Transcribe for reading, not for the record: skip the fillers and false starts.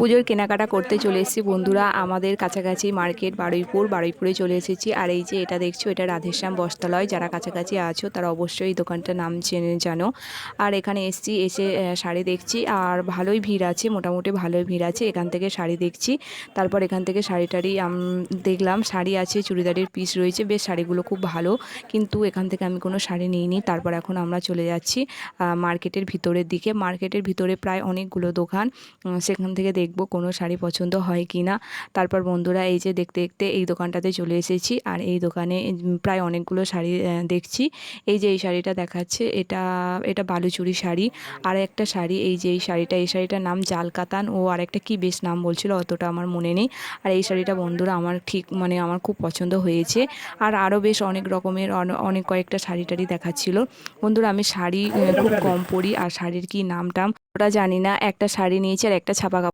পুজোর কেনাকাটা করতে চলে এসেছি বন্ধুরা। আমাদের কাছাকাছি মার্কেট বারুইপুরে চলে এসেছি। আর এই যে এটা দেখছো, এটা রাধেশ্যাম বস্ত্রালয়। যারা কাছাকাছি আছো তারা অবশ্যই এই দোকানটার নাম জানো। আর এখানে এসে শাড়ি দেখছি, আর ভালোই ভিড় আছে, মোটামুটি ভালোই ভিড় আছে। এখান থেকে শাড়ি দেখছি, তারপর এখান থেকে শাড়ি দেখলাম। শাড়ি আছে, চুড়িদারের পিস রয়েছে, বেশ শাড়িগুলো খুব ভালো। কিন্তু এখান থেকে আমি কোনো শাড়ি নিইনি। তারপর এখন আমরা চলে যাচ্ছি মার্কেটের ভিতরের দিকে। মার্কেটের ভিতরে প্রায় অনেকগুলো দোকান, সেখান থেকে দেখব কোনো শাড়ি পছন্দ হয় কি না। তারপর বন্ধুরা এই যে দেখতে দেখতে এই দোকানটাতে চলে এসেছি। আর এই দোকানে প্রায় অনেকগুলো শাড়ি দেখছি। এই যে এই শাড়িটা দেখাচ্ছে, এটা এটা বালুচুরি শাড়ি। আর একটা শাড়ি, এই যে এই শাড়িটার নাম জাল কাতান, ও আর একটা কি বেশ নাম বলছিল, অতটা আমার মনে নেই। আর এই শাড়িটা বন্ধুরা আমার ঠিক আমার খুব পছন্দ হয়েছে। আর আরও বেশ অনেক রকমের অনেক কয়েকটা শাড়ি টাড়ি দেখাচ্ছিল বন্ধুরা। আমি শাড়ি খুব কম পরি, আর শাড়ির কি নাম টাম ওটা জানি না। একটা শাড়ি নিয়েছি আর একটা ছাপা কাপড়